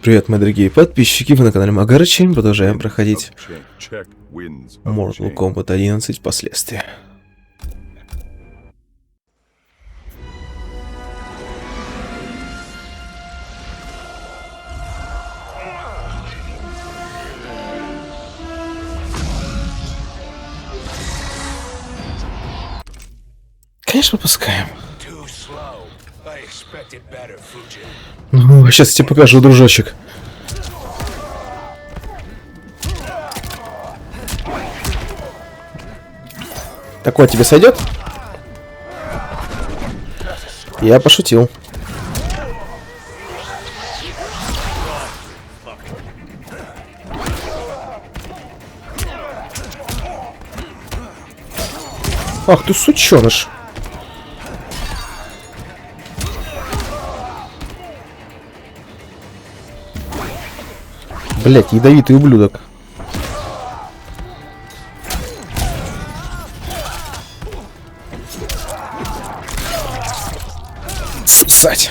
Привет, мои дорогие подписчики, вы на канале Магарычи. Продолжаем проходить Mortal Kombat 11 последствия. Конечно, выпускаем. Ну, сейчас я тебе покажу, дружочек. Такое тебе сойдет? Я пошутил. Ах ты сучёныш. Блять, ядовитый ублюдок. Сать.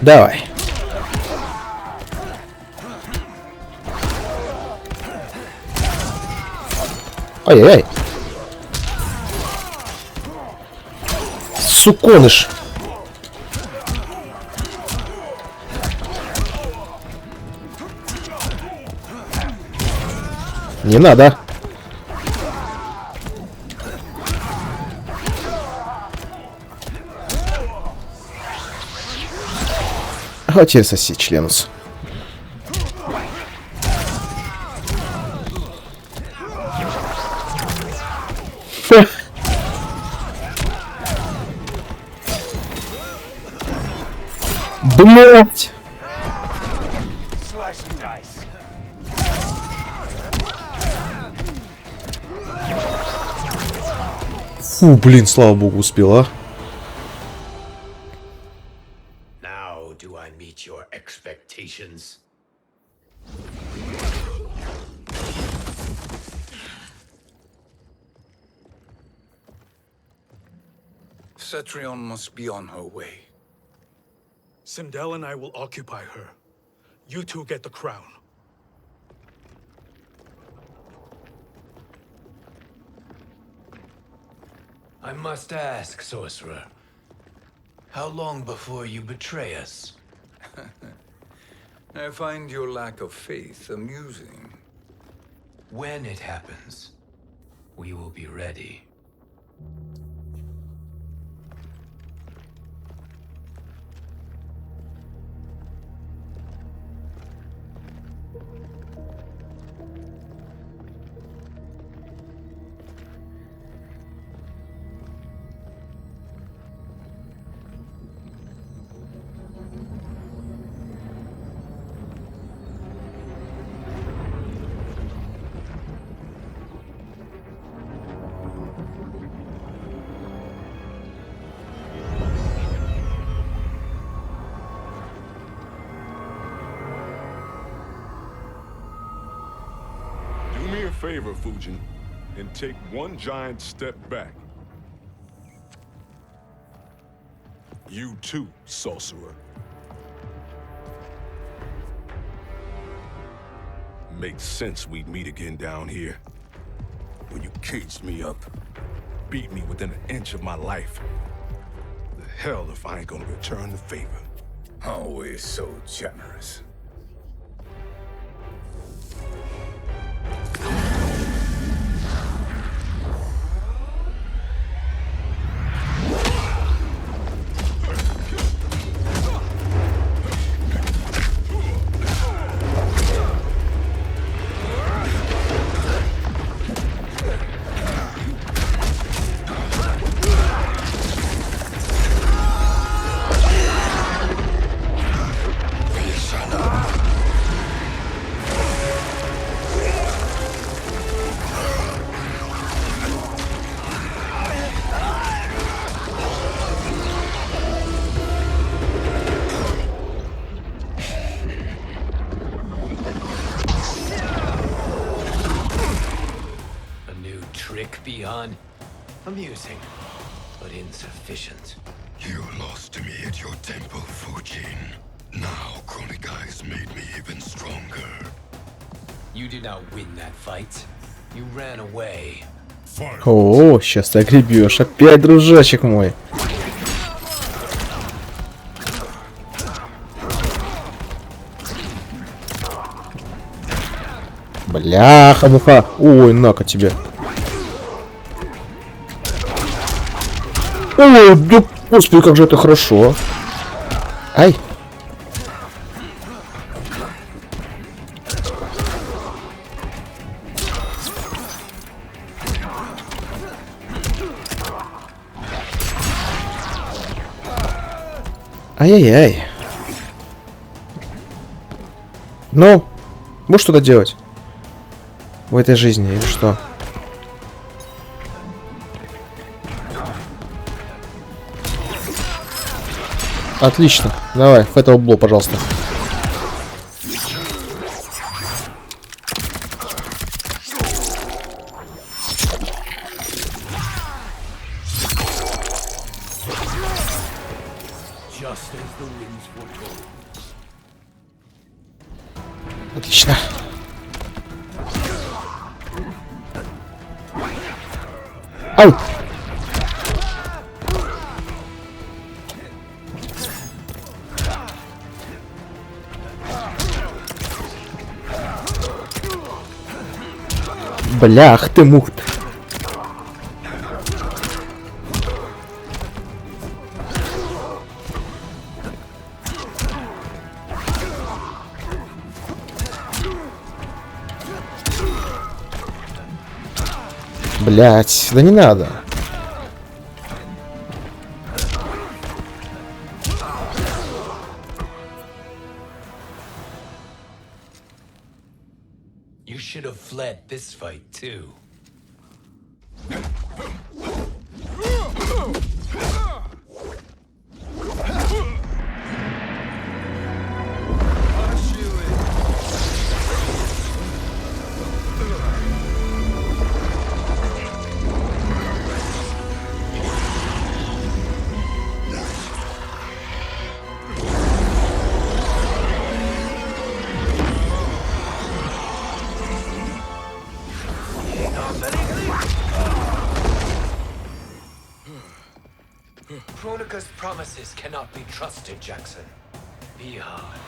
Давай. Ай-яй-яй. Суконыш. Не надо. А теперь соси членус. Блять! Фу, блин, слава богу, успел, а. Now do I meet your expectations? Cetrion must be on her way. Sindel and I will occupy her. You two get the crown. I must ask, sorcerer. How long before you betray us? I find your lack of faith amusing. When it happens, we will be ready. Do me a favor, Fujin, and take one giant step back. You too, sorcerer. Makes sense we'd meet again down here. When you caged me up, beat me within an inch of my life. The hell if I ain't gonna return the favor. Always so generous. beyond amusing. but insufficient. You lost to me at your temple, Fujin. Now Kronika has made me even stronger. You did not win that fight. You ran away. О, сейчас ты огребешь. Опять, дружочек мой. Бляха-муха. Ой, на-ка тебе. Ой, да, господи, как же это хорошо. Ай. Ай-яй-яй. Ну, будешь что-то делать в этой жизни или что? Отлично. Давай, в это убло, пожалуйста. Отлично. Ау! Блях ты мух. Блять, да не надо. You should have fled this fight too. Kronika's promises cannot be trusted, Jackson. Bihan,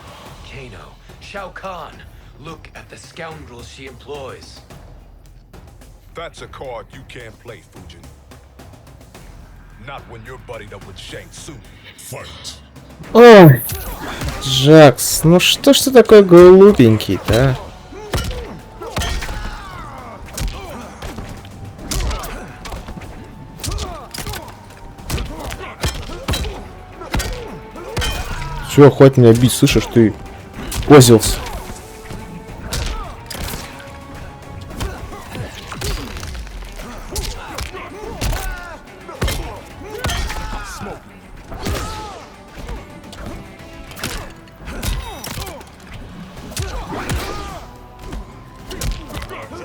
Kano, Shao Kahn. Look at the scoundrels she employs. That's a card you can't play, Fujin. Not when you're buddied up with Shang Tsung. Fight. Ой, Джакс, ну что ж ты такой глупенький-то, а? Все, хватит меня бить, слышишь, ты козелся.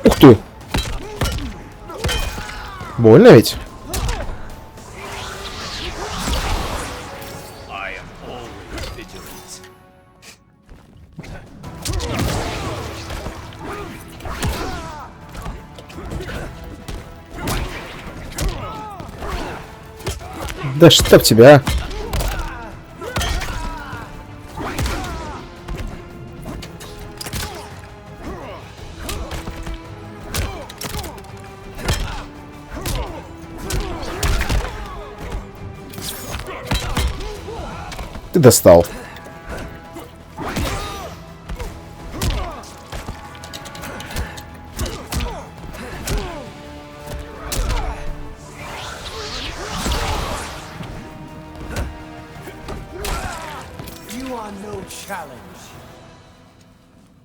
Ух ты! Больно ведь? Да чтоб тебя. Ты достал.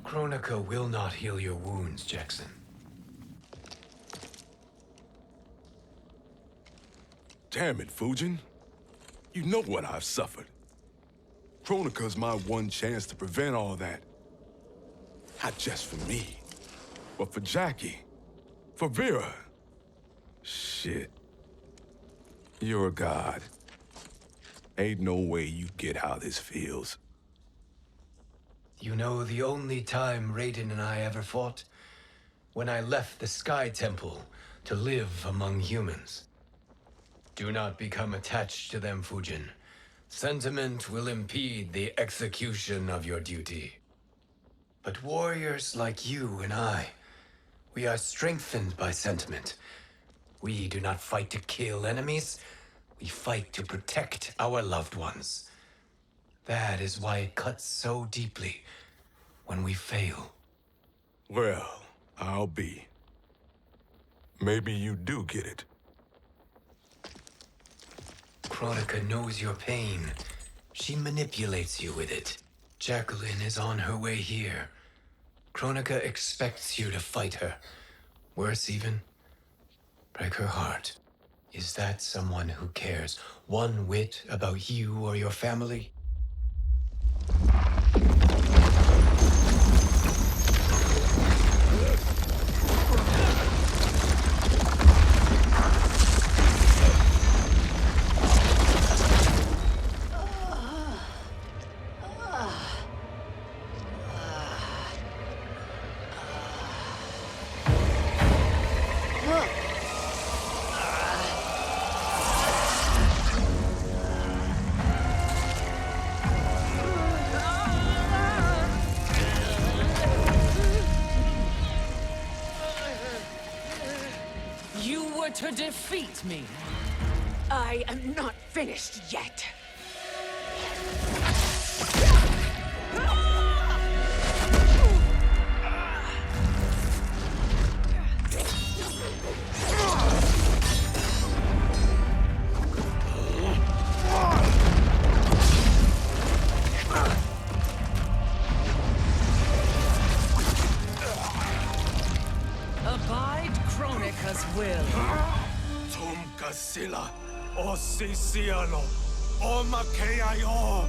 Kronika will not heal your wounds, Jackson. Damn it, Fujin. You know what I've suffered. Kronika's my one chance to prevent all that. Not just for me, but for Jackie, for Vera. Shit. You're a god. Ain't no way you'd get how this feels. You know the only time Raiden and I ever fought? When I left the Sky Temple to live among humans. Do not become attached to them, Fujin. Sentiment will impede the execution of your duty. But warriors like you and I, we are strengthened by sentiment. We do not fight to kill enemies. We fight to protect our loved ones. That is why it cuts so deeply when we fail. Well, I'll be. Maybe you do get it. Kronika knows your pain. She manipulates you with it. Jacqueline is on her way here. Kronika expects you to fight her. Worse even, break her heart. Is that someone who cares one whit about you or your family? To defeat me. I am not finished yet. Abide Kronika's will. Sila, o Sisialo, o Makeayo.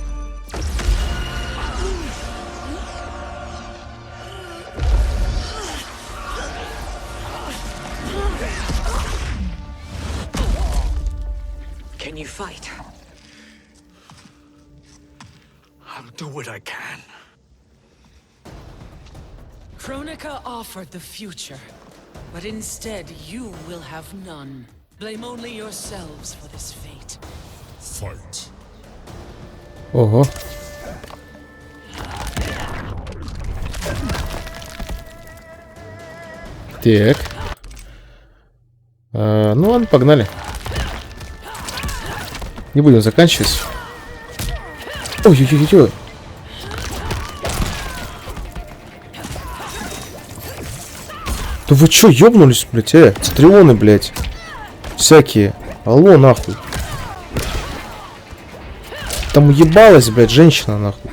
Can you fight? I'll do what I can. Kronika offered the future, but instead you will have none. Blame only yourselves for this fate. Fight. Ого. Так. Ну ладно, погнали. Не будем заканчивать. Ой-ой-ой-ой. Да вы чё, ёбнулись, блядь, центрионы, блядь. Всякие. Алло, нахуй. Там уебалась, блядь, женщина, нахуй.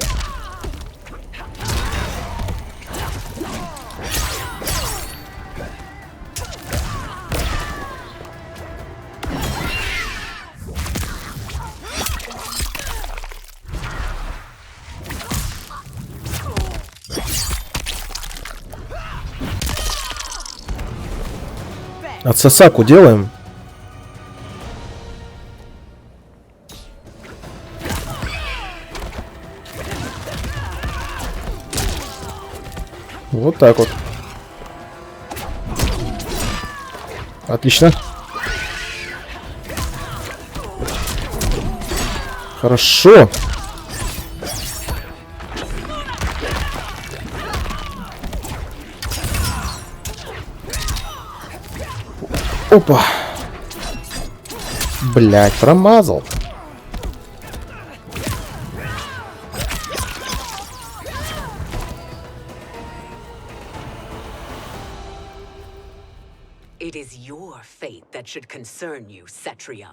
Отсосаку делаем. Вот так вот. Отлично. Хорошо. Опа. Блять, промазал. It is your fate that should concern you, Cetrion.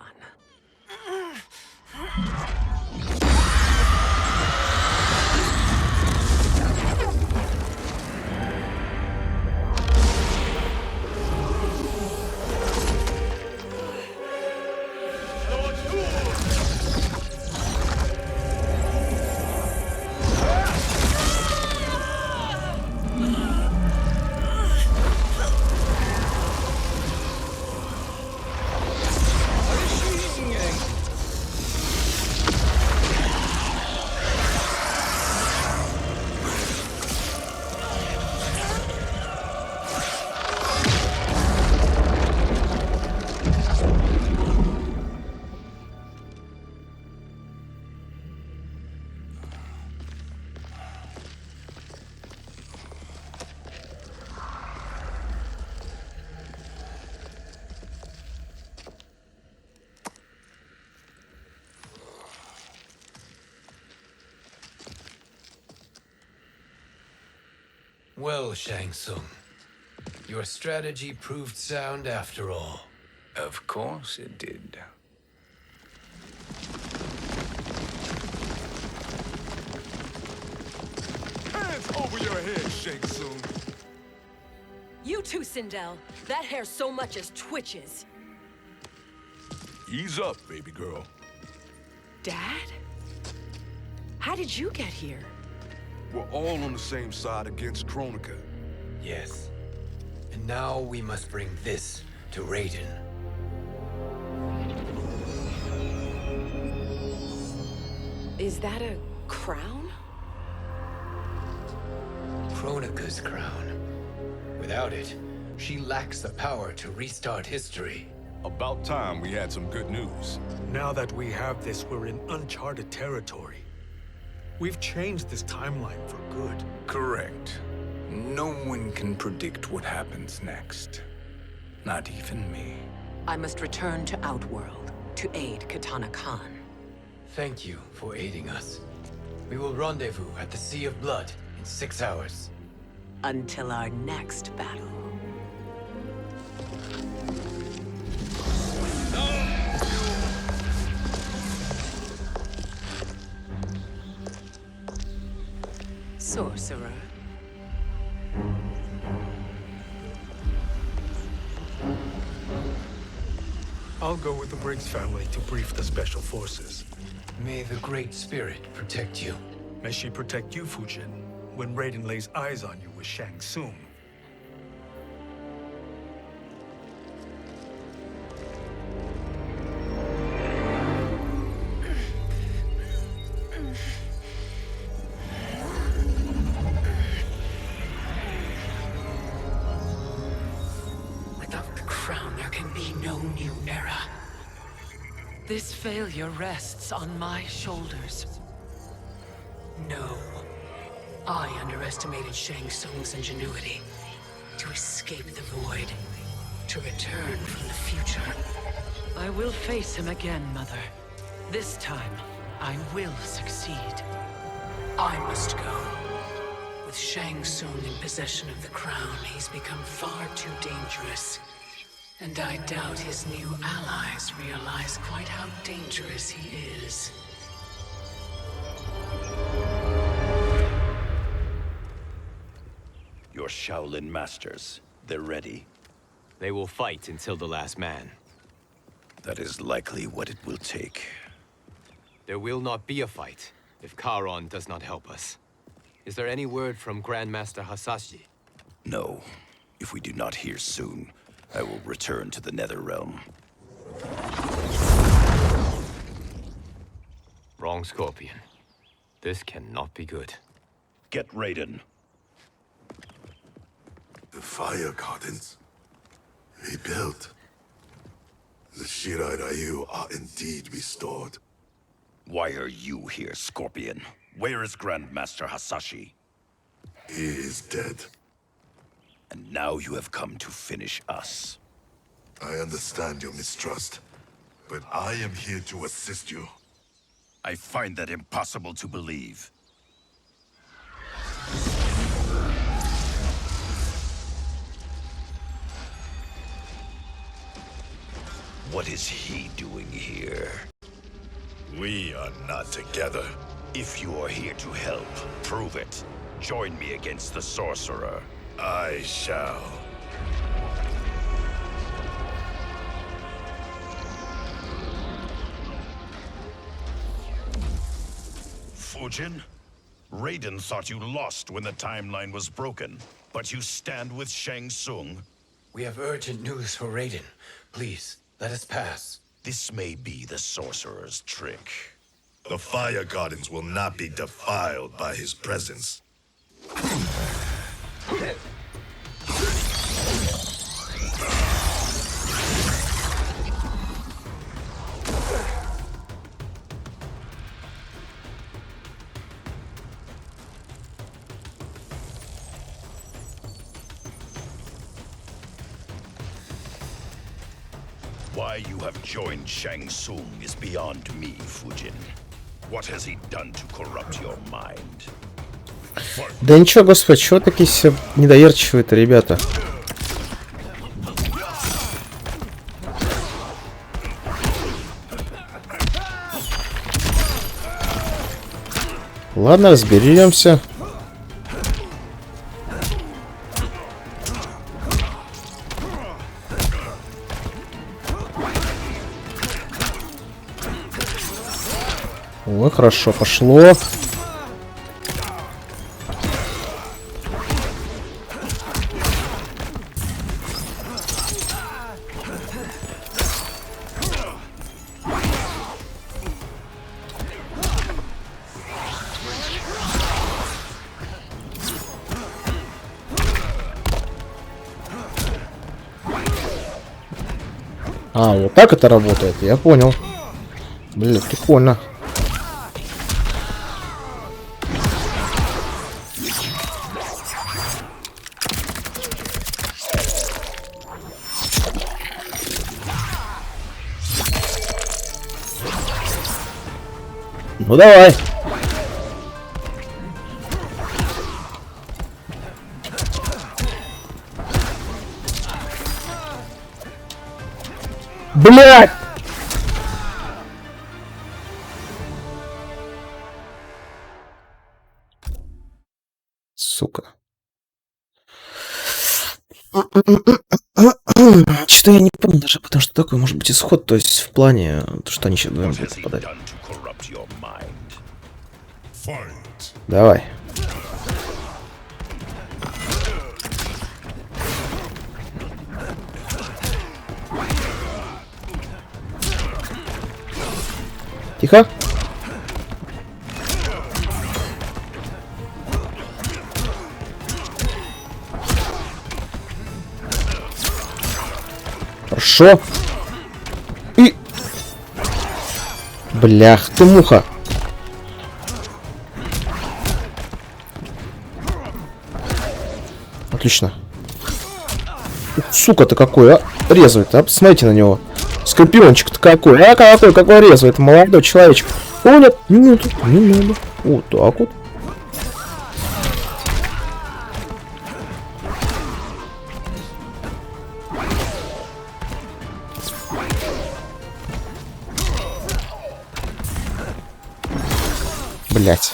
Well, Shang Tsung, your strategy proved sound after all. Of course it did. Hands over your head, Shang Tsung. You too, Sindel. That hair so much as twitches. Ease up, baby girl. Dad? How did you get here? We're all on the same side against Kronika. Yes. And now we must bring this to Raiden. Is that a crown? Kronika's crown. Without it, she lacks the power to restart history. About time we had some good news. Now that we have this, we're in uncharted territory. We've changed this timeline for good. Correct. No one can predict what happens next. Not even me. I must return to Outworld to aid Katana Khan. Thank you for aiding us. We will rendezvous at the Sea of Blood in 6 hours. Until our next battle. Sorcerer. I'll go with the Briggs family to brief the Special Forces. May the Great Spirit protect you. May she protect you, Fujin, when Raiden lays eyes on you with Shang Tsung. Without the crown, there can be no new era. This failure rests on my shoulders. No. I underestimated Shang Tsung's ingenuity. To escape the void. To return from the future. I will face him again, Mother. This time, I will succeed. I must go. With Shang Tsung in possession of the crown, he's become far too dangerous. And I doubt his new allies realize quite how dangerous he is. Your Shaolin masters, they're ready. They will fight until the last man. That is likely what it will take. There will not be a fight if Charon does not help us. Is there any word from Grandmaster Hasashi? No. If we do not hear soon, I will return to the Netherrealm. Wrong, Scorpion. This cannot be good. Get Raiden. The fire gardens rebuilt. The Shirai Ryu are indeed restored. Why are you here, Scorpion? Where is Grandmaster Hasashi? He is dead. And now you have come to finish us. I understand your mistrust, but I am here to assist you. I find that impossible to believe. What is he doing here? We are not together. If you are here to help, prove it. Join me against the sorcerer. I shall. Fujin? Raiden thought you lost when the timeline was broken, but you stand with Shang Tsung. We have urgent news for Raiden. Please, let us pass. This may be the sorcerer's trick. The fire gardens will not be defiled by his presence. Why you have joined Shang Tsung is beyond me, Fujin. What has he done to corrupt your mind? Да ничего, господи, чего такие все недоверчивые-то, ребята? Ладно, разберемся. Ой, хорошо пошло. А, вот так это работает, я понял. Блин, прикольно. Ну давай. Блядь! Сука. Что я не помню даже, потому что такой может быть исход, то есть в плане, то, что они сейчас будут попадать. Давай. Тихо. Хорошо. И... Блях, ты муха. Отлично. Сука-то какой, а? Резвый, а? Посмотрите на него. Скорпиончик-то какой. А какой резвый. Это молодой человечек. О, нет, не надо, не надо. Вот так вот. Блять.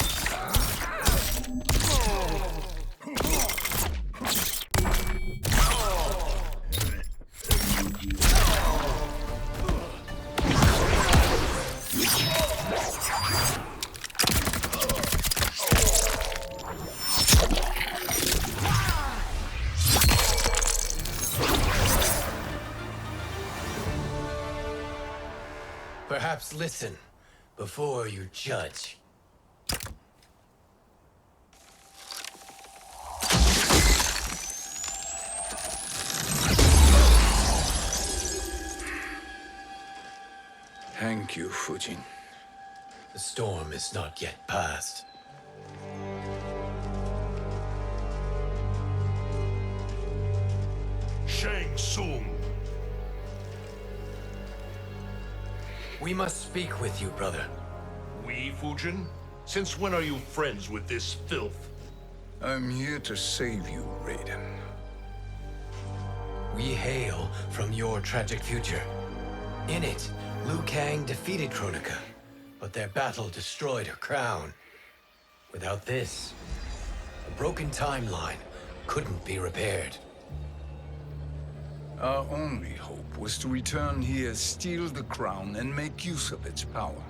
Perhaps listen before you judge. Thank you, Fujin. The storm is not yet past. Shang Tsung. We must speak with you, brother. We, Fujin? Since when are you friends with this filth? I'm here to save you, Raiden. We hail from your tragic future. In it, Liu Kang defeated Kronika, but their battle destroyed her crown. Without this, a broken timeline couldn't be repaired. Our only hope was to return here, steal the crown, and make use of its power.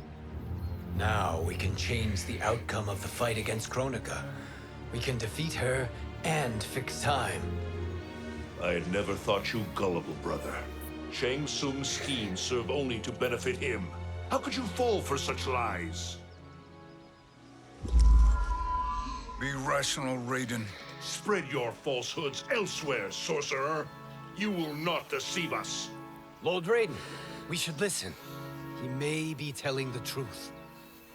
Now we can change the outcome of the fight against Kronika. We can defeat her and fix time. I had never thought you gullible, brother. Shang Tsung's schemes serve only to benefit him. How could you fall for such lies? Be rational, Raiden. Spread your falsehoods elsewhere, sorcerer. You will not deceive us. Lord Raiden, we should listen. He may be telling the truth.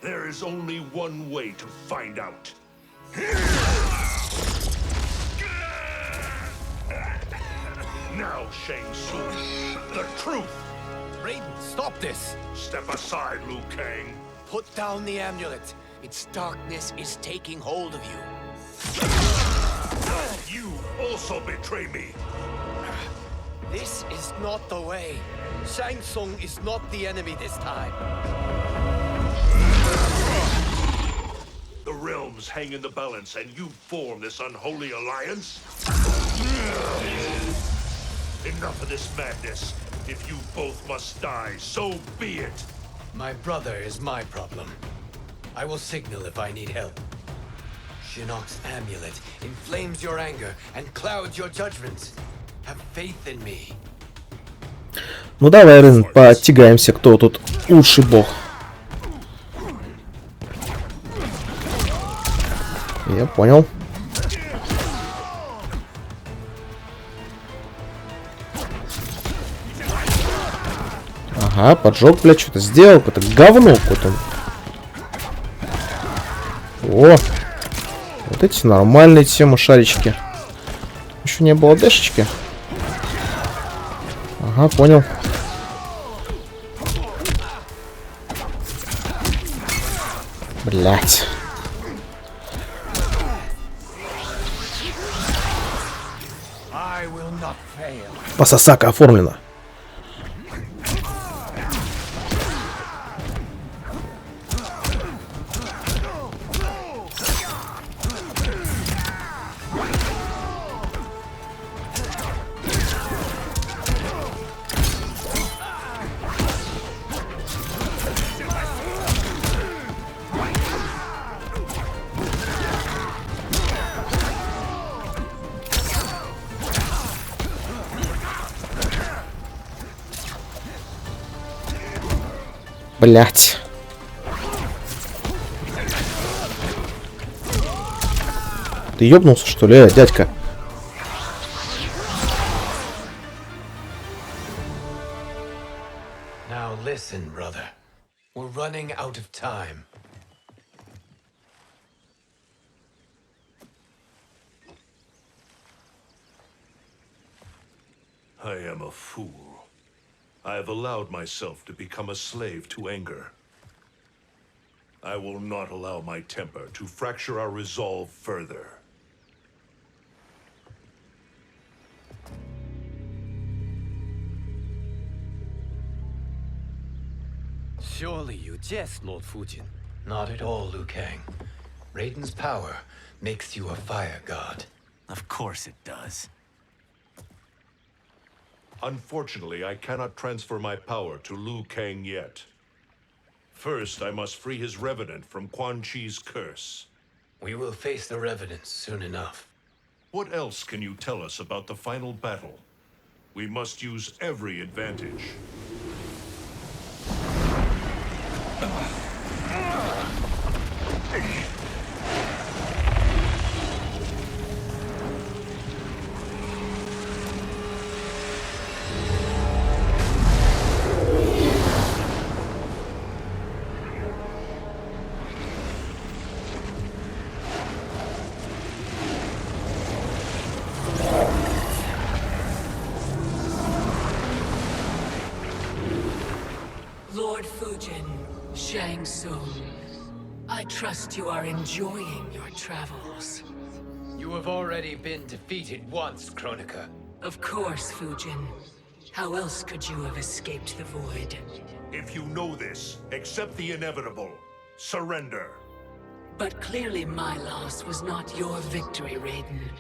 There is only one way to find out. Now, Shang Tsung, the truth! Raiden, stop this! Step aside, Liu Kang. Put down the amulet. Its darkness is taking hold of you. You also betray me. This is not the way. Shang Tsung is not the enemy this time. The realms hang in the balance, and you form this unholy alliance? Enough of this madness. If you both must die, so be it. My brother is my problem. I will signal if I need help. Shinnok's amulet inflames your anger and clouds your judgments. Have faith in me. Ну давай, Рын, потягаемся, кто тут лучший бог. Я понял. Ага, поджег, блядь, что-то сделал, какое-то говно какое-то. О, вот эти нормальные темы шарички. Еще не было дэшечки. Ага, понял. Блять. Пососака оформлена. Блять. Ты ёбнулся, что ли, дядька? Now listen, brother. We're running out of time. I am a fool. I have allowed myself to become a slave to anger. I will not allow my temper to fracture our resolve further. Surely you jest, Lord Fujin. Not at all, Liu Kang. Raiden's power makes you a fire god. Of course it does. Unfortunately, I cannot transfer my power to Liu Kang yet. First, I must free his revenant from Quan Chi's curse. We will face the revenants soon enough. What else can you tell us about the final battle? We must use every advantage. Lord Fujin, Shang Tsung, I trust you are enjoying your travels. You have already been defeated once, Kronika. Of course, Fujin. How else could you have escaped the void? If you know this, accept the inevitable. Surrender. But clearly my loss was not your victory, Raiden.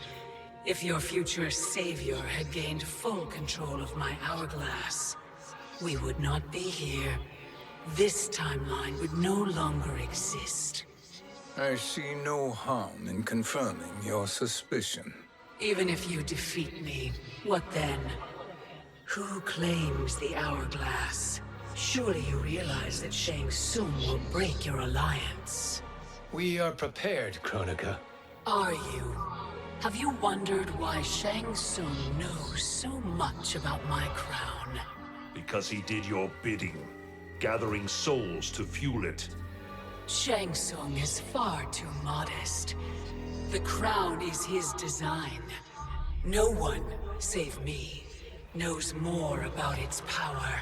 If your future savior had gained full control of my hourglass, we would not be here. This timeline would no longer exist. I see no harm in confirming your suspicion. Even if you defeat me, what then? Who claims the hourglass? Surely you realize that Shang Tsung will break your alliance. We are prepared, Kronika. Are you? Have you wondered why Shang Tsung knows so much about my crown? Because he did your bidding, gathering souls to fuel it. Shang Tsung is far too modest. The crown is his design. No one, save me, knows more about its power.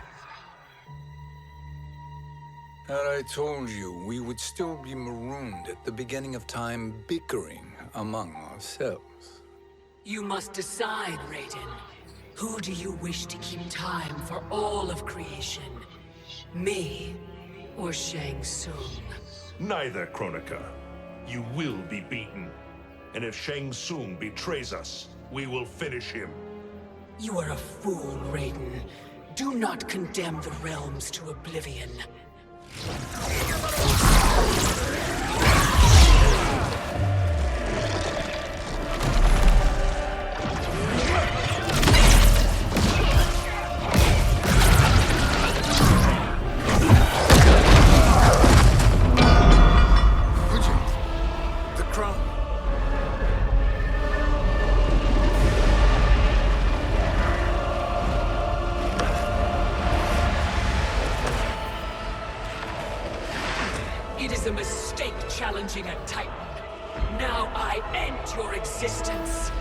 Had I told you we would still be marooned at the beginning of time bickering among ourselves. You must decide, Raiden. Who do you wish to keep time for all of creation? Me or Shang Tsung? Neither, Kronika. You will be beaten. And if Shang Tsung betrays us, we will finish him. You are a fool, Raiden. Do not condemn the realms to oblivion. It is a mistake challenging a Titan. Now I end your existence.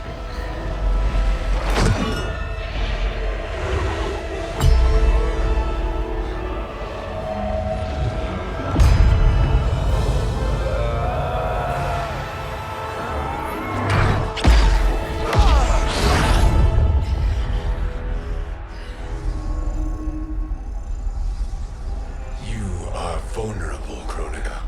You are vulnerable, Kronika.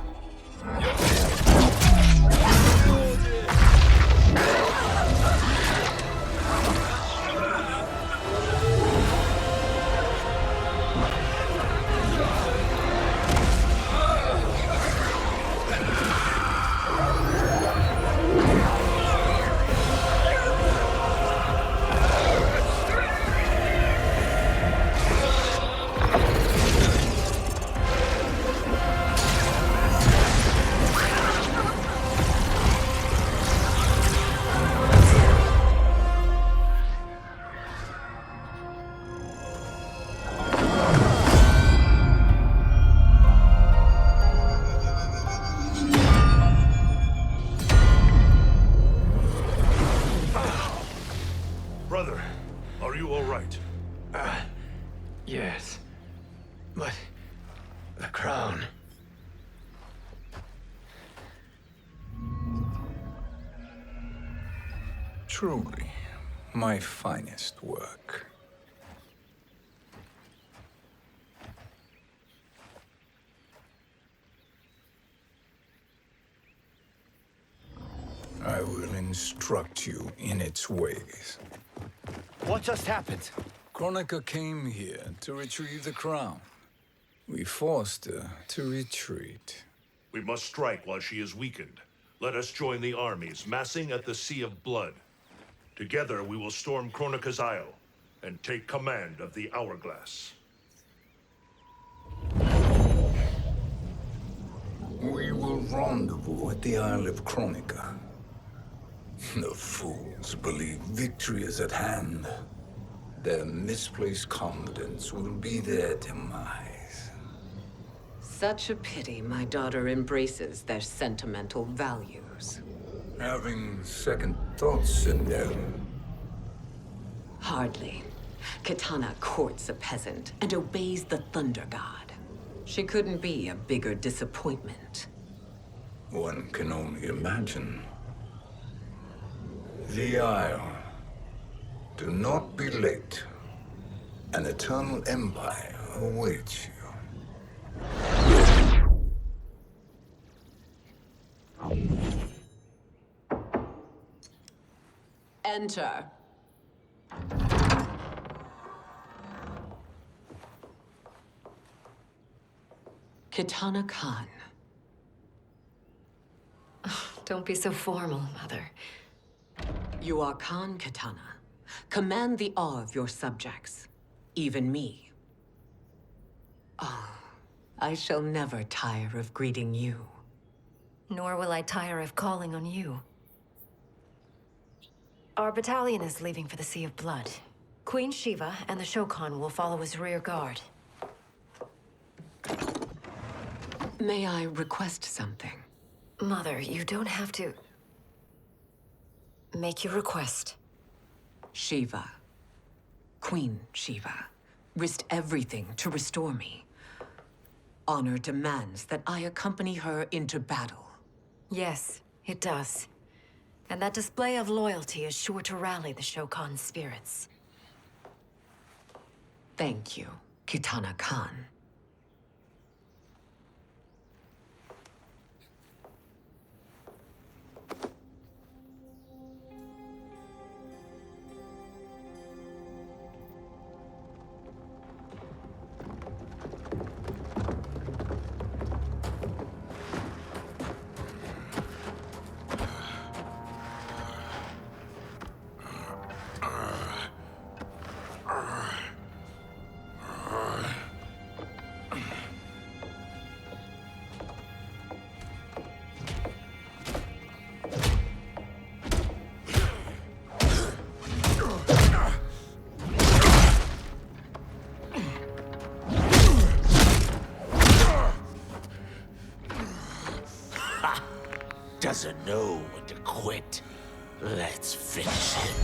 Brother, are you all right? Yes. But the crown. Truly, my finest work. I will instruct you in its ways. What just happened? Kronika came here to retrieve the crown. We forced her to retreat. We must strike while she is weakened. Let us join the armies massing at the Sea of Blood. Together we will storm Kronika's Isle and take command of the Hourglass. We will rendezvous at the Isle of Kronika. The fools believe victory is at hand. Their misplaced confidence will be their demise. Such a pity my daughter embraces their sentimental values. Having second thoughts, Sindel. Hardly. Kitana courts a peasant and obeys the Thunder God. She couldn't be a bigger disappointment. One can only imagine. The Isle. Do not be late. An eternal empire awaits you. Enter. Kitana Khan. Don't be so formal, Mother. You are Khan Kitana. Command the awe of your subjects, even me. Oh, I shall never tire of greeting you. Nor will I tire of calling on you. Our battalion is leaving for the Sea of Blood. Queen Shiva and the Shokan will follow as rear guard. May I request something? Mother, you don't have to... make your request. Shiva, Queen Shiva, risked everything to restore me. Honor demands that I accompany her into battle. Yes, it does. And that display of loyalty is sure to rally the Shokan's spirits. Thank you, Kitana Khan. Doesn't know when to quit. Let's finish him.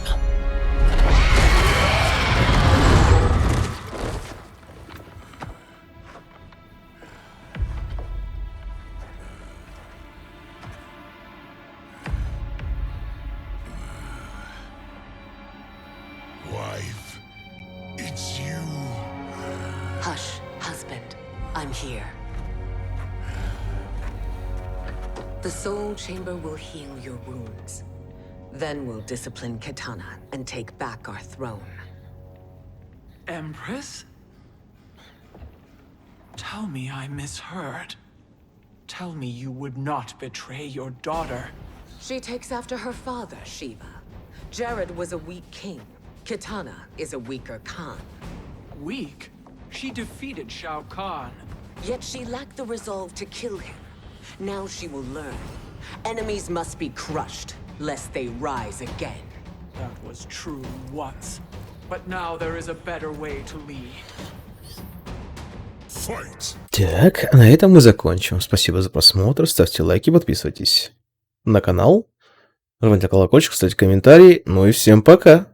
Wife, it's you. Hush, husband. I'm here. The Soul Chamber will heal your wounds. Then we'll discipline Kitana and take back our throne. Empress? Tell me I misheard. Tell me you would not betray your daughter. She takes after her father, Shiva. Jared was a weak king. Kitana is a weaker Khan. Weak? She defeated Shao Kahn. Yet she lacked the resolve to kill him. Now she will learn. Enemies must be crushed, lest they rise again. That was true once. But now there is a better way to lead. Fight. Так, на этом мы закончим. Спасибо за просмотр. Ставьте лайки, подписывайтесь на канал. Нажимайте на колокольчик, ставьте комментарии. Ну и всем пока.